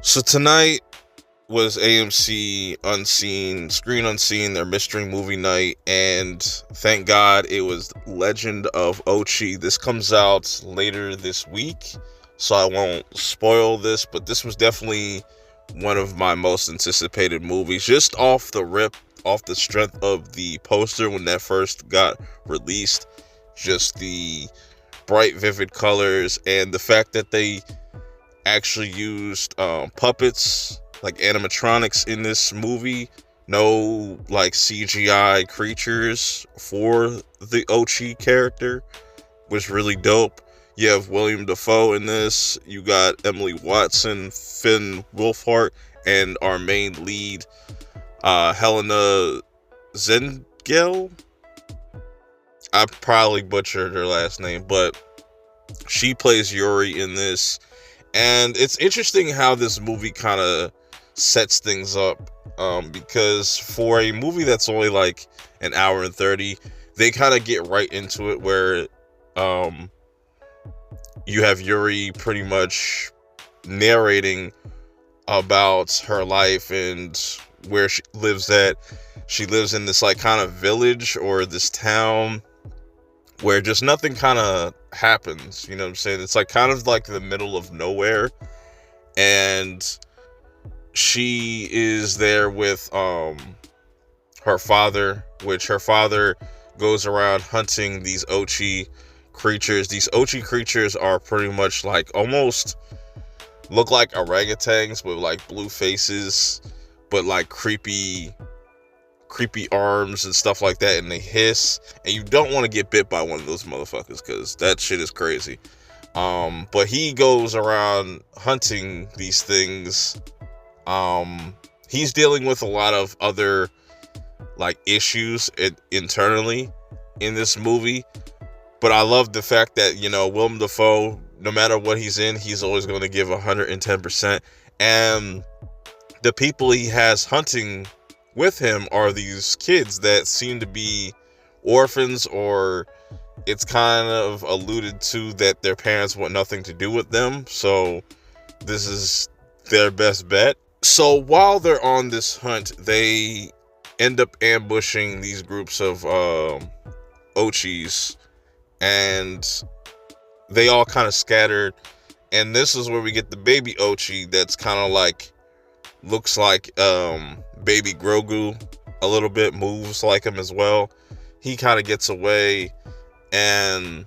So tonight was AMC Unseen, Screen Unseen, their mystery movie night, and thank God it was Legend of Ochi. This comes out later this week, so I won't spoil this, but this was definitely one of my most anticipated movies, just off the rip, off the strength of the poster when that first got released. Just the bright, vivid colors, and the fact that they actually used puppets, like animatronics in this movie. No like CGI creatures for the Ochi character was really dope. You have William Dafoe in this. You got Emily Watson, Finn Wolfhard, and our main lead, Helena Zengel. I probably butchered her last name, but she plays Yuri in this. And it's interesting how this movie kind of sets things up, because for a movie that's only like an hour and 30, they kind of get right into it where you have Yuri pretty much narrating about her life and where she lives at. She lives in this like kind of village or this town where just nothing kind of happens, you know what I'm saying? It's like kind of like the middle of nowhere, and she is there with her father, which her father goes around hunting these Ochi creatures. These Ochi creatures are pretty much like almost look like orangutans with like blue faces, but like creepy arms and stuff like that, and they hiss, and you don't want to get bit by one of those motherfuckers because that shit is crazy. But he goes around hunting these things. He's dealing with a lot of other like issues internally in this movie, but I love the fact that, you know, Willem Dafoe, no matter what he's in, he's always going to give 110%, and the people he has hunting with him are these kids that seem to be orphans, or it's kind of alluded to that their parents want nothing to do with them, so this is their best bet. So while they're on this hunt, they end up ambushing these groups of Ochis, and they all kind of scattered, and this is where we get the baby Ochi that's kind of like looks like baby Grogu a little bit, moves like him as well. He kind of gets away, and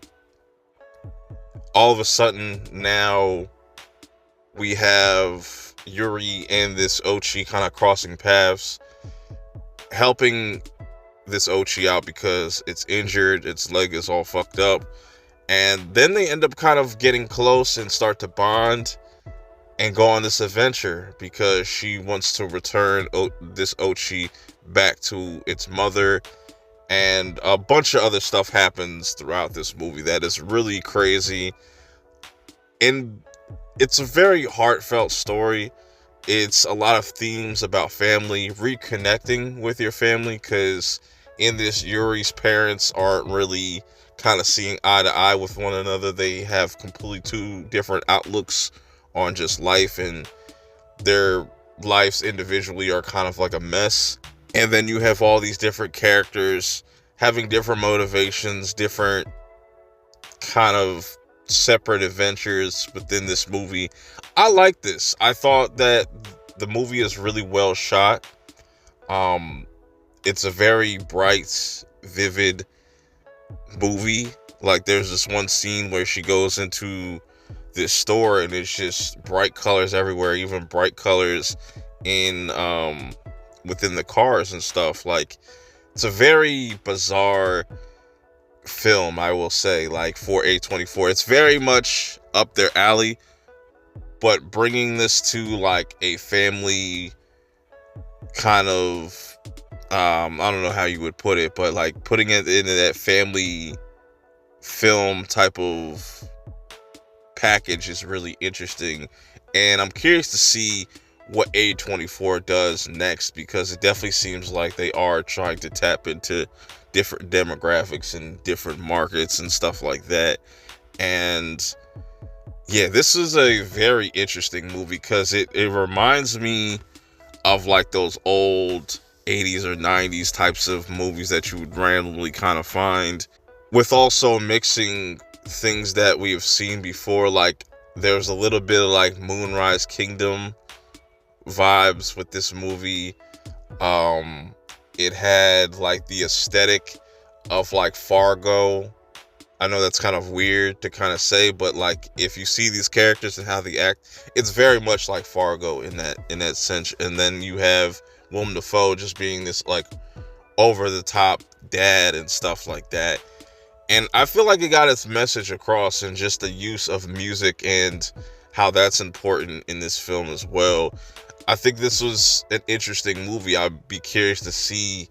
all of a sudden now we have Yuri and this Ochi kind of crossing paths, helping this Ochi out because it's injured, its leg is all fucked up, and then they end up kind of getting close and start to bond and go on this adventure because she wants to return this Ochi back to its mother, and a bunch of other stuff happens throughout this movie that is really crazy, and it's a very heartfelt story. It's a lot of themes about family, reconnecting with your family, because in this, Yuri's parents aren't really kind of seeing eye to eye with one another. They have completely two different outlooks on just life, and their lives individually are kind of like a mess. And then you have all these different characters having different motivations, different kind of separate adventures within this movie. I like this. I thought that the movie is really well shot. It's a very bright, vivid movie. Like there's this one scene where she goes into this store and it's just bright colors everywhere, even bright colors in within the cars and stuff. Like it's a very bizarre film, I will say, like for A24. It's very much up their alley, but bringing this to like a family kind of I don't know how you would put it, but like putting it into that family film type of package is really interesting, and I'm curious to see what A24 does next, because it definitely seems like they are trying to tap into different demographics and different markets and stuff like that. And Yeah, this is a very interesting movie because it reminds me of like those old 80s or 90s types of movies that you would randomly kind of find, with also mixing things that we have seen before. Like there's a little bit of like Moonrise Kingdom vibes with this movie. um it had like the aesthetic of like Fargo. I know that's kind of weird to kind of say, but like if you see these characters and how they act, it's very much like Fargo in that sense. And then you have Willem Dafoe just being this like over the top dad and stuff like that. And I feel like it got its message across in just the use of music and how that's important in this film as well. I think this was an interesting movie. I'd be curious to see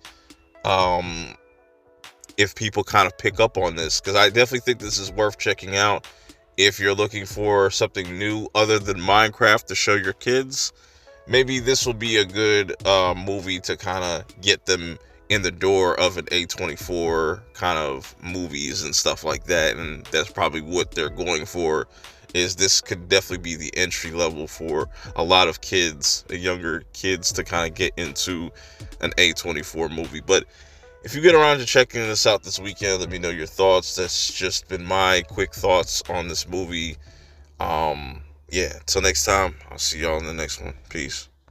um if people kind of pick up on this, because I definitely think this is worth checking out if you're looking for something new other than Minecraft to show your kids. Maybe this will be a good movie to kind of get them in the door of an A24 kind of movies and stuff like that. And that's probably what they're going for, is this could definitely be the entry level for a lot of kids, younger kids, to kind of get into an A24 movie. But if you get around to checking this out this weekend, let me know your thoughts. That's just been my quick thoughts on this movie. Yeah, until next time, I'll see y'all in the next one. Peace.